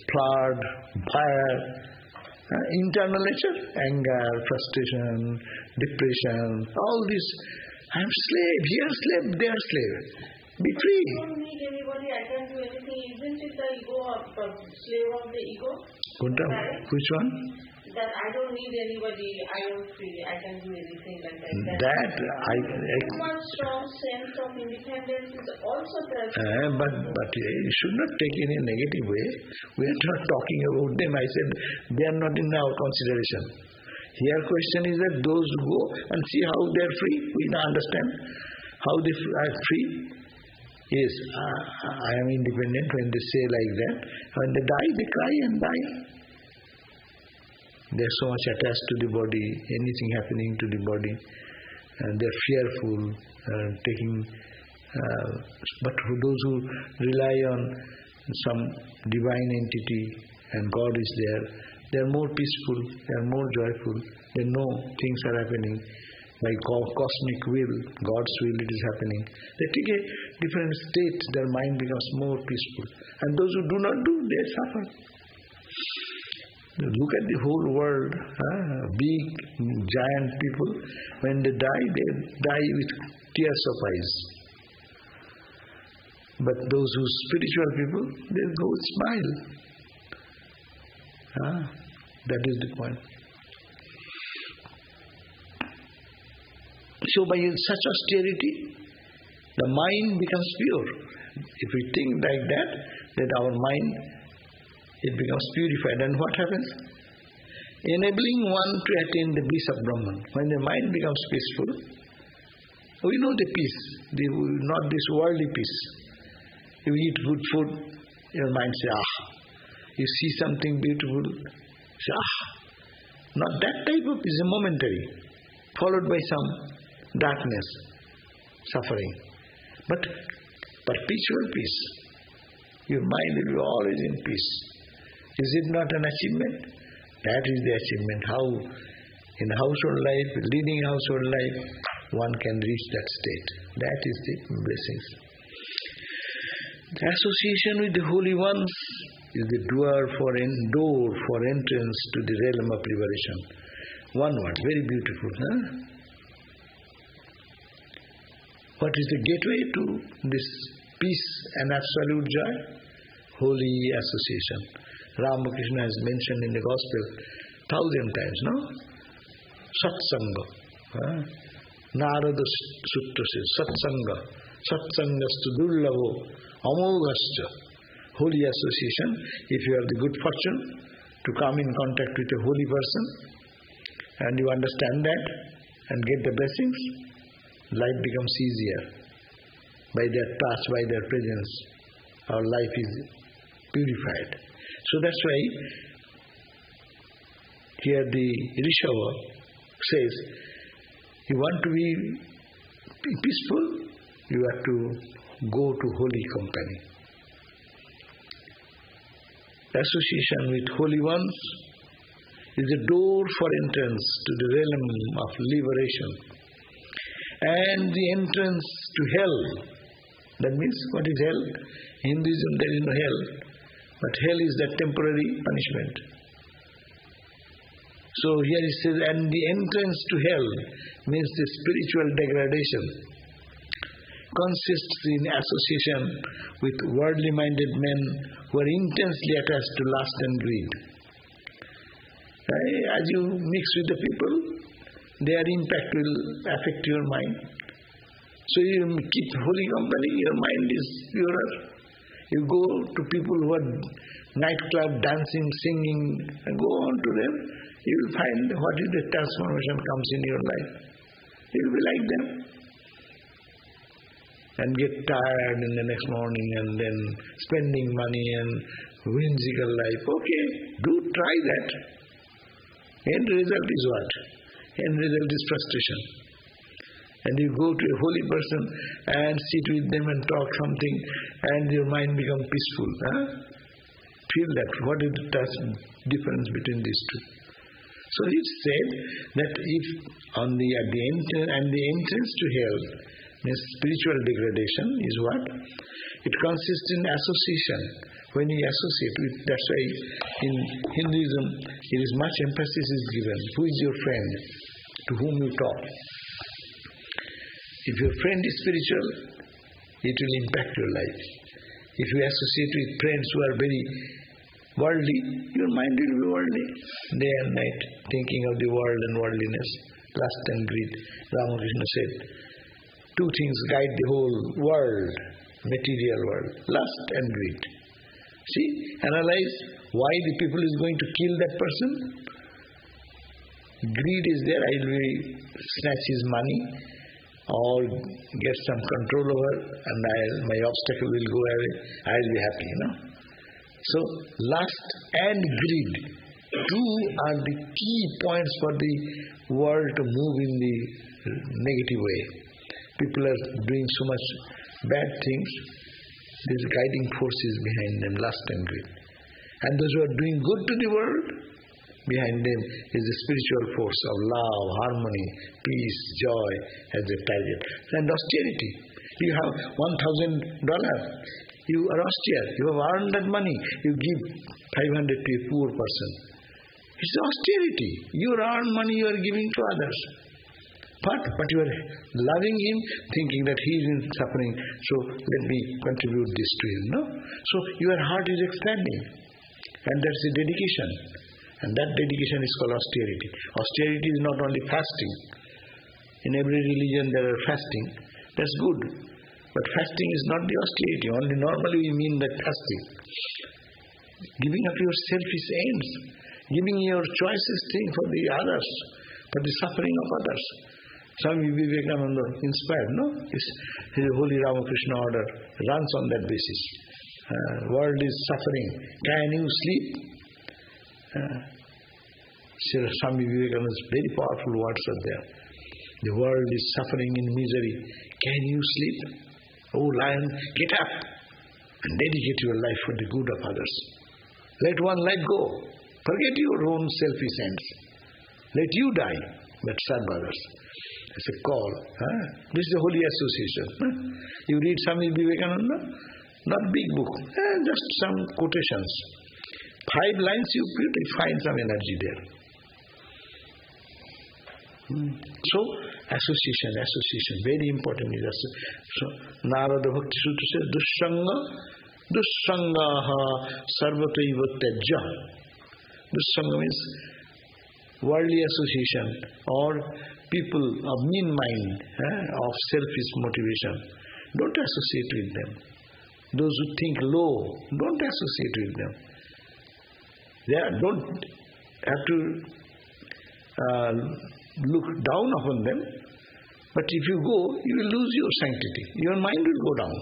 Flood, fire. Internal nature, anger, frustration, depression, all this. I am slave, he is slave, they are slave. Be free. I don't need anybody, I can do anything. Isn't it the ego of the slave of the ego? Which one? That I don't need anybody, I am free, I can do anything like that. That Too much strong sense of independence is also present. But you should not take in a negative way. We are not talking about them. I said they are not in our consideration. Here question is that those who go and see how they are free, we now understand how they are free. Yes, I am independent when they say like that. When they die, they cry and die. They are so much attached to the body, anything happening to the body, and they are fearful, but those who rely on some divine entity and God is there, they are more peaceful, they are more joyful, they know things are happening. By cosmic will, God's will it is happening. They take a different state, their mind becomes more peaceful. And those who do not do, they suffer. Look at the whole world, big, giant people, when they die with tears of eyes. But those who are spiritual people, they go with smile. That is the point. So by such austerity, the mind becomes pure. If we think like that, then our mind, it becomes purified. And what happens? Enabling one to attain the bliss of Brahman. When the mind becomes peaceful, we know the peace, not this worldly peace. You eat good food, your mind says, ah. You see something beautiful, say, ah. Not that type of peace, momentary, followed by some darkness, suffering. But perpetual peace. Your mind will be always in peace. Is it not an achievement? That is the achievement. How in household life, leading household life, one can reach that state. That is the blessings. The association with the holy ones is the door for entrance to the realm of liberation. One word, very beautiful. What is the gateway to this peace and absolute joy? Holy association. Ramakrishna has mentioned in the Gospel 1,000 times, no? Satsanga. Narada Sutta says, Satsanga. Satsangastu durlavo amoghascha. Holy association. If you have the good fortune to come in contact with a holy person and you understand that and get the blessings, life becomes easier. By their touch, by their presence, our life is purified. So that's why here the Rishava says, you want to be peaceful, you have to go to holy company. Association with holy ones is a door for entrance to the realm of liberation. And the entrance to hell. That means, what is hell? In Hinduism there is no hell. But hell is that temporary punishment. So here it says, and the entrance to hell means the spiritual degradation. Consists in association with worldly-minded men who are intensely attached to lust and greed. As you mix with the people, their impact will affect your mind. So you keep holy company, your mind is purer. You go to people who are nightclub, dancing, singing, and go on to them, you will find what is the transformation comes in your life. You will be like them. And get tired in the next morning and then spending money and whimsical life. Okay, do try that. End result is what? End result is frustration. And you go to a holy person and sit with them and talk something and your mind becomes peaceful. Feel that. What is the difference between these two? So it said that if at the entrance to hell means spiritual degradation is what? It consists in association. When you associate with, that's why in Hinduism it is much emphasis is given. Who is your friend? To whom you talk. If your friend is spiritual, it will impact your life. If you associate with friends who are very worldly, your mind will be worldly. Day and night, thinking of the world and worldliness, lust and greed. Ramakrishna said, two things guide the whole world, material world, lust and greed. See, analyze why the people is going to kill that person. Greed is there, I will snatch his money or get some control over and my obstacle will go away, I will be happy, So, lust and greed, two are the key points for the world to move in the negative way. People are doing so much bad things, these guiding forces behind them, lust and greed. And those who are doing good to the world, behind them is the spiritual force of love, harmony, peace, joy as a target. And austerity. You have $1,000. You are austere. You have earned that money. You give 500 to a poor person. It's austerity. Your earned money you are giving to others. But you are loving him, thinking that he is in suffering, so let me contribute this to him. So your heart is expanding. And that's the dedication. And that dedication is called austerity. Austerity is not only fasting. In every religion there are fasting. That's good. But fasting is not the austerity. Only normally we mean that fasting. Giving up your selfish aims. Giving your choicest thing for the others. For the suffering of others. Swami Vivekananda inspired, His Holy Ramakrishna order runs on that basis. World is suffering. Can you sleep? Swami Vivekananda's very powerful words are there. The world is suffering in misery. Can you sleep? Oh lion, get up and dedicate your life for the good of others. Let one life go. Forget your own selfish ends. Let you die, but serve others. It's a call. This is the holy association. You read Swami Vivekananda, not big book, just some quotations. 5 lines you find some energy there. So, association, very important is association. So, Narada Bhakti Sutra says, Dussangaha sarvataiva tyajya. Dussanga means worldly association or people of mean mind, of selfish motivation. Don't associate with them. Those who think low, don't associate with them. Don't have to look down upon them. But if you go, you will lose your sanctity. Your mind will go down.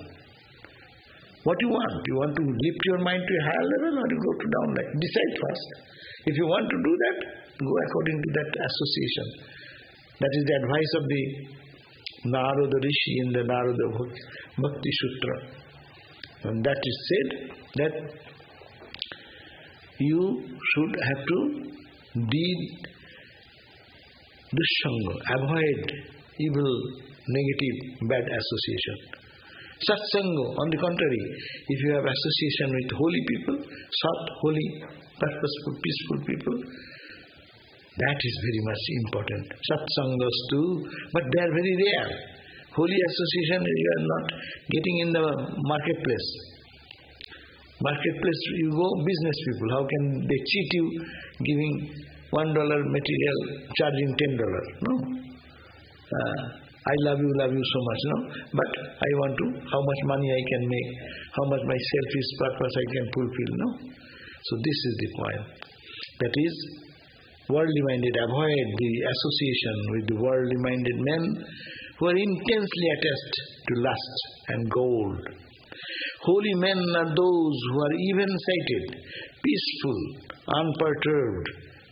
What you want? You want to lift your mind to a higher level or you go to down like? Decide first. If you want to do that, go according to that association. That is the advice of the Narada Rishi in the Narada Bhakti Sutra. And that is said that you should have to deal dussanga, avoid evil, negative, bad association. Satsanga, on the contrary, if you have association with holy people, sat, holy, purposeful, peaceful people, that is very much important. Satsangas too, but they are very rare. Holy association you are not getting in the marketplace. Marketplace you go, business people, how can they cheat you giving $1 material, charging $10? No. I love you so much, no? But I want to, how much money I can make, how much my selfish purpose I can fulfill, no? So this is the point. That is, worldly minded, avoid the association with the worldly minded men who are intensely attached to lust and gold. Holy men are those who are even-sighted, peaceful, unperturbed,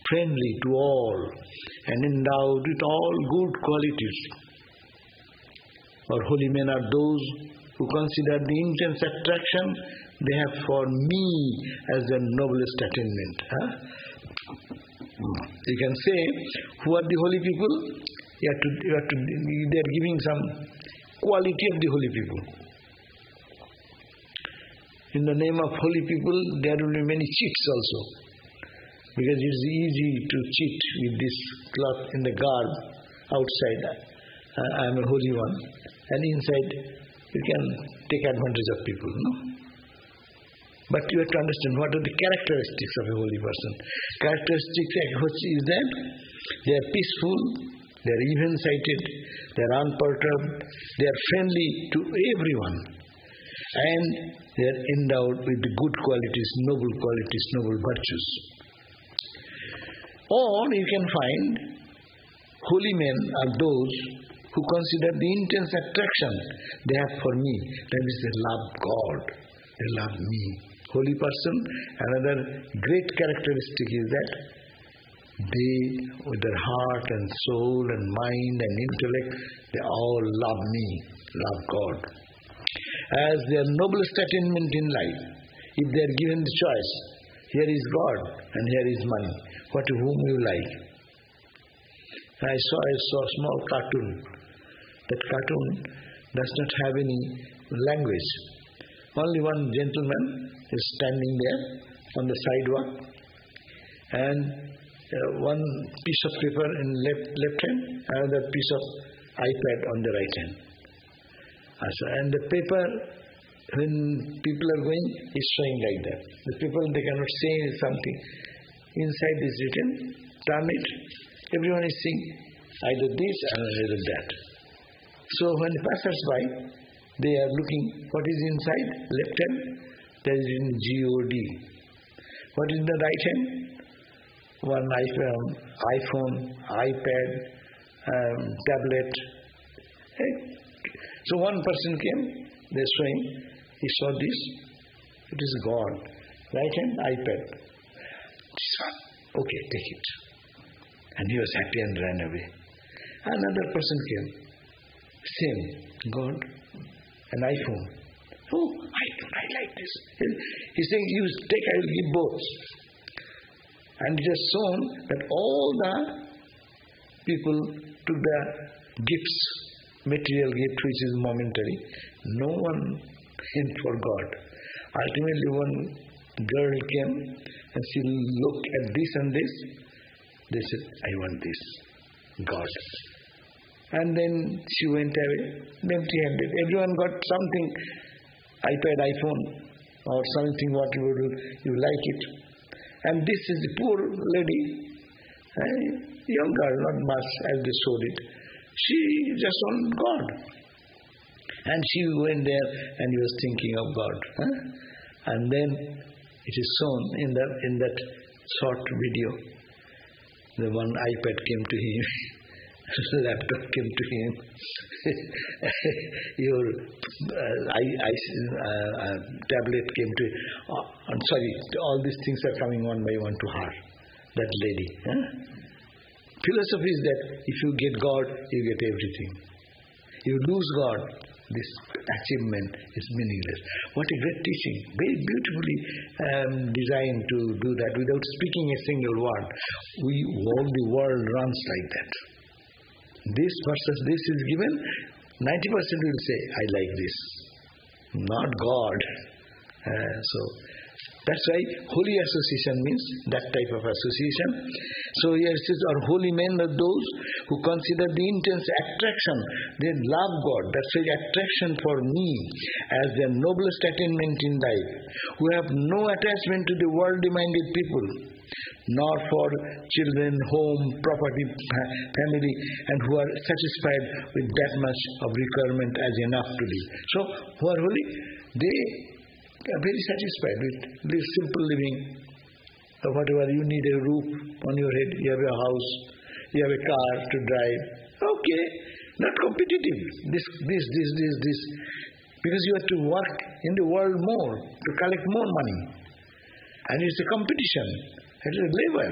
friendly to all, and endowed with all good qualities. Or holy men are those who consider the intense attraction they have for me as their noblest attainment. You can say, who are the holy people? They are giving some quality of the holy people. In the name of holy people, there will be many cheats also. Because it is easy to cheat with this cloth in the garb outside. I am a holy one. And inside, you can take advantage of people, no? But you have to understand what are the characteristics of a holy person. Characteristics is that they are peaceful, they are even-sighted, they are unperturbed, they are friendly to everyone, and they are endowed with the good qualities, noble virtues. Or you can find holy men are those who consider the intense attraction they have for me. That is, they love God, they love me. Holy person, another great characteristic is that they, with their heart and soul and mind and intellect, they all love me, love God. As their noblest attainment in life, if they are given the choice, here is God and here is money, whom you like. I saw a small cartoon. That cartoon does not have any language. Only one gentleman is standing there on the sidewalk and one piece of paper in left hand, another piece of iPad on the right hand. And the paper, when people are going, is showing like that. The people, they cannot say something. Inside is written, turn it. Everyone is seeing either this or either that. So when passers-by, they are looking what is inside, left hand, there is in God. What is the right hand? One iPhone, iPad, tablet. So one person came, they are showing, he saw this, it is God. Right hand, iPad. This one, okay, take it. And he was happy and ran away. Another person came, same, God, an iPhone. Oh, iPhone, I like this. He's saying, you take, I will give both. And it has shown that all the people took the gifts, material gift which is momentary. No one went for God. Ultimately one girl came And she looked at this and this. They said, I want this. God. And then she went away, empty-handed. Everyone got something, iPad, iPhone, or something, whatever you like it. And this is the poor lady, young girl, not much as they showed it. She just on God. And she went there and he was thinking of God. And then it is shown in that short video. The one iPad came to him, laptop came to him, your tablet came to him. I'm sorry, all these things are coming one by one to her, that lady. Philosophy is that if you get God, you get everything. You lose God, this achievement is meaningless. What a great teaching. Very beautifully designed to do that without speaking a single word. All the world runs like that. This versus this is given, 90% will say, I like this. Not God. So that's why holy association means that type of association. So here it says, our holy men are those who consider the intense attraction. They love God. That's why attraction for me as their noblest attainment in life. Who have no attachment to the worldly-minded people, nor for children, home, property, family, and who are satisfied with that much of requirement as enough to live. So, who are holy, they are very satisfied with this simple living. Whatever you need, a roof on your head, you have a house, you have a car to drive. Okay, not competitive. This. Because you have to work in the world more, to collect more money. And it's a competition. It is a labor.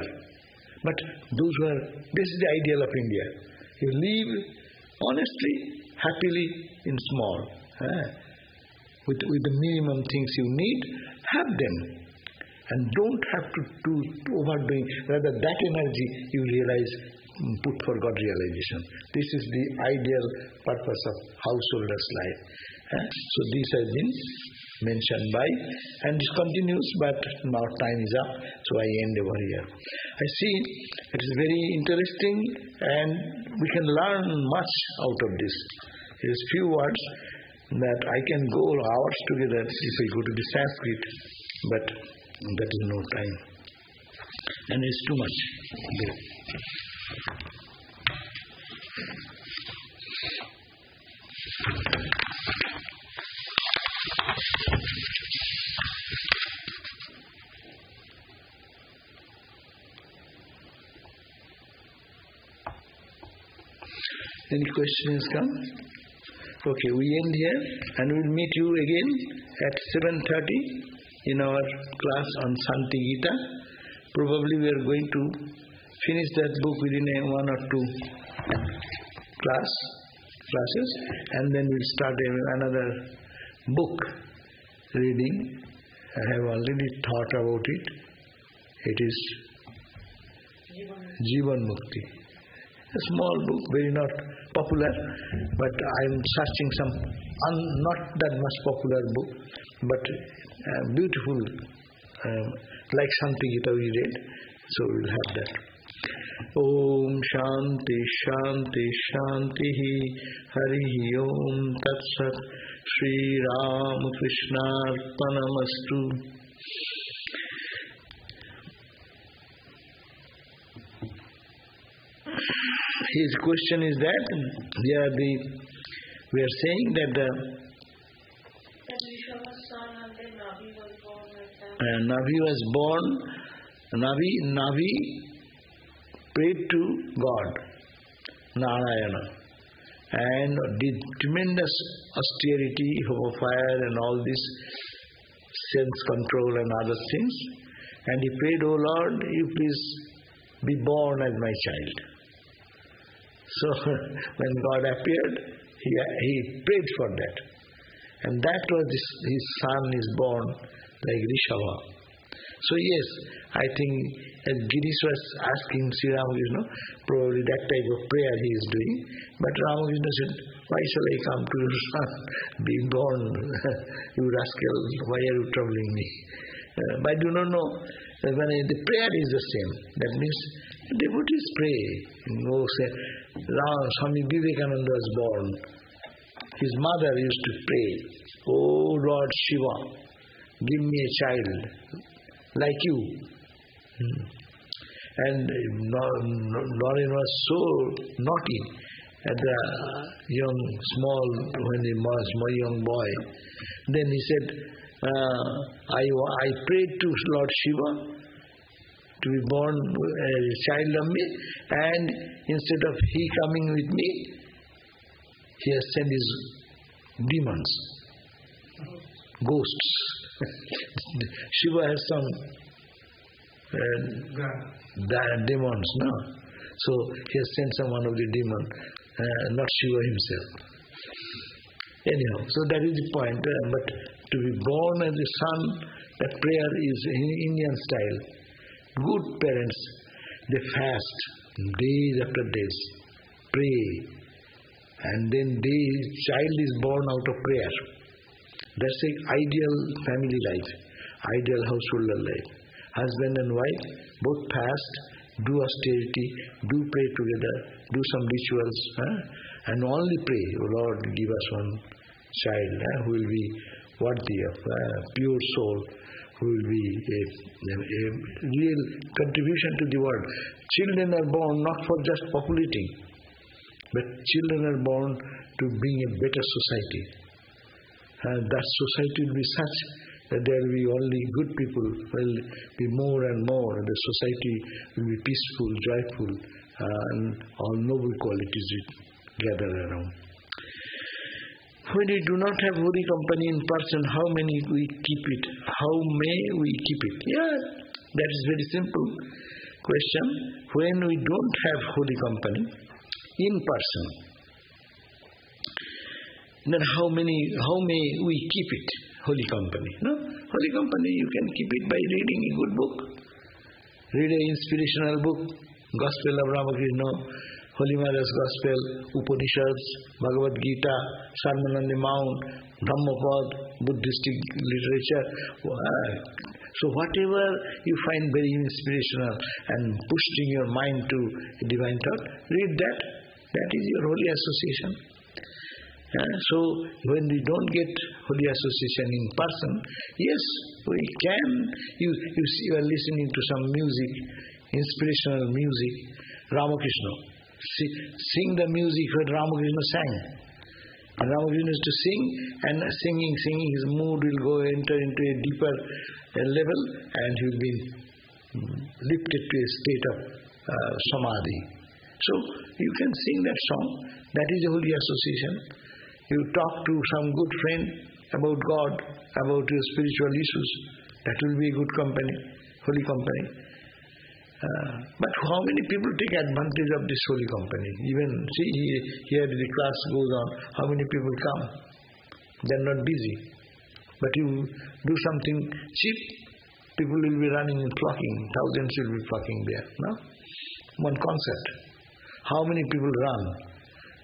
But this is the ideal of India. You live honestly, happily in small. With the minimum things you need, have them. And don't have to do overdoing. Rather, that energy you realize, put for God realization. This is the ideal purpose of householder's life. So this has been mentioned by, and this continues, but now time is up, so I end over here. I see it is very interesting and we can learn much out of this. There is few words that I can go hours together if I go to the Sanskrit, but that is no time. And it's too much. Any questions come? Okay, we end here and we'll meet you again at 7:30 in our class on Santi Gita. Probably we are going to finish that book within one or two classes, and then we'll start another book reading. I have already thought about it. It is Jivan Mukti. A small book, very not popular, but I am searching some not that much popular book, but beautiful, like Santi Gita we read, so we will have that. Om Shanti Shanti Shanti Hari Om Tat Sat Shri Ram Krishna Arpanamastu. His question is that we are saying that Navi was born. Navi prayed to God, Narayana, and did tremendous austerity, fire, and all this sense control and other things. And he prayed, "Oh Lord, you please be born as my child." So when God appeared, he prayed for that. And that was his son is born like Rishabha. So yes, I think as Girish was asking Sri Ramakrishna, probably that type of prayer he is doing. But Ramakrishna said, "Why shall I come to your son? Be born, you rascal, why are you troubling me?" But I do not know The prayer is the same. That means devotees pray. Say, Swami Vivekananda was born. His mother used to pray, "Oh Lord Shiva, give me a child like you." And Naren was so naughty at the when he was a young boy. Then he said, I prayed to Lord Shiva to be born a child of me, and instead of he coming with me, he has sent his demons, ghosts. Shiva has some demons, no? So he has sent some one of the demons, not Shiva himself. Anyhow, so that is the point. But to be born as a son, that prayer is in Indian style. Good parents, they fast days after days, pray, and then the child is born out of prayer. That's the ideal family life, ideal household life. Husband and wife both fast, do austerity, do pray together, do some rituals, and only pray, "Oh Lord, give us one child who will be worthy of pure soul, who will be a real contribution to the world." Children are born not for just populating, but children are born to bring a better society. And that society will be such that there will be only good people, will be more and more, and the society will be peaceful, joyful, and all noble qualities will gather around. When we do not have holy company in person, how many we keep it? How may we keep it? Yeah, that is very simple question. When we don't have holy company in person, then how may we keep it? Holy company. No? Holy company, you can keep it by reading a good book. Read an inspirational book, Gospel of Ramakrishna, Holy Mother's Gospel, Upanishads, Bhagavad Gita, Sermon on the Mount, Dhammapad, Buddhistic literature. So whatever you find very inspirational and pushing your mind to a divine thought, read that. That is your holy association. So when we don't get holy association in person, yes, we can. You are listening to some music, inspirational music, Ramakrishna. Sing the music what Ramakrishna sang. And Ramakrishna is to sing, and singing, his mood will enter into a deeper level, and he will be lifted to a state of samadhi. So you can sing that song. That is a holy association. You talk to some good friend about God, about your spiritual issues. That will be a good company, holy company. But how many people take advantage of this holy company? Even, see, here the class goes on, how many people come? They are not busy. But you do something cheap, people will be running and flocking, thousands will be flocking there. No? One concert. How many people run?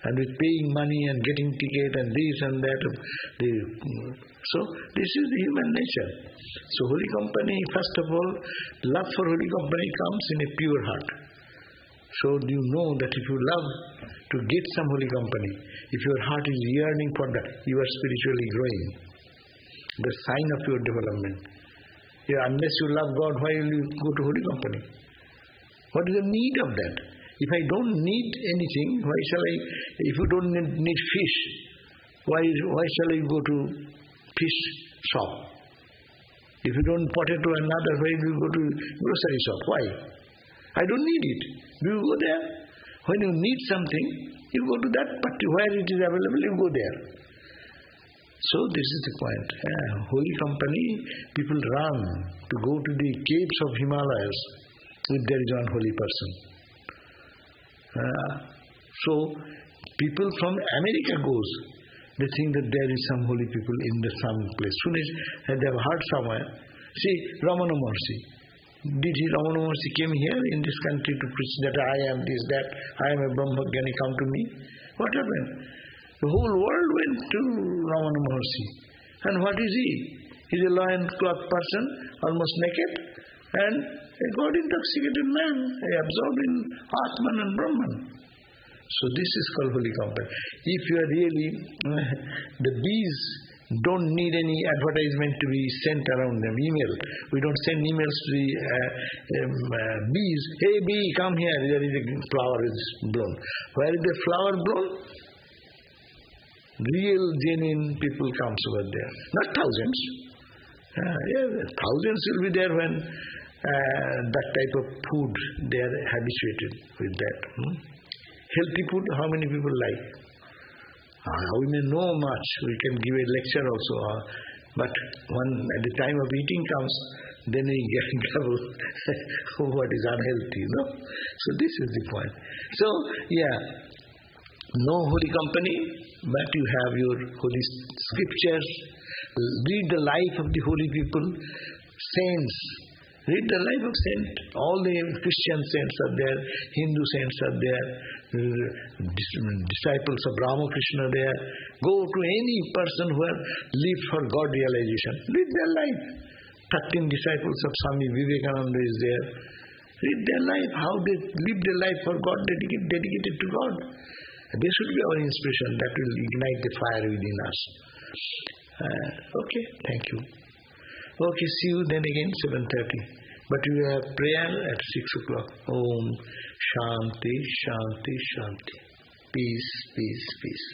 And with paying money and getting ticket and this and that. So this is the human nature. So holy company, first of all, love for holy company comes in a pure heart. So you know that if you love to get some holy company, if your heart is yearning for that, you are spiritually growing. The sign of your development. Yeah, unless you love God, why will you go to holy company? What is the need of that? If I don't need anything, why shall I? If you don't need fish, why shall I go to fish shop? If you don't potato another, why do you go to grocery shop? Why? I don't need it. Do you go there? When you need something, you go to that, but where it is available, you go there. So this is the point. Holy company, people run to go to the caves of Himalayas if there is one holy person. So people from America goes. They think that there is some holy people in some place. Soon as they have heard somewhere. See, Ramana Maharshi. Ramana Maharshi came here in this country to preach that I am this, that, I am a Brahmajnani, come to me. What happened? The whole world went to Ramana Maharshi. And what is he? He is a loincloth person, almost naked. And a God-intoxicated man, absorbed in Atman and Brahman. So this is called holy company. If you are really, the bees don't need any advertisement to be sent around them, email. We don't send emails to the bees. Hey bee, come here, there is a flower is blown. Where is the flower blown? Real, genuine people comes over there. Not thousands. Thousands will be there when that type of food they are habituated with that. Healthy food, how many people like? We may know much, we can give a lecture also, but when at the time of eating comes, then we grab what is unhealthy, So this is the point. So, no holy company, but you have your holy scriptures. Read the life of the holy people, saints. Read the life of saints. All the Christian saints are there, Hindu saints are there, disciples of Ramakrishna are there. Go to any person who has lived for God realization. Read their life. 13 disciples of Swami Vivekananda is there. Read their life, how they live their life for God, dedicated to God. They should be our inspiration. That will ignite the fire within us. Okay, thank you. Okay, see you then again 7:30. But we have prayer at 6 o'clock. Om Shanti, Shanti, Shanti. Peace, peace, peace.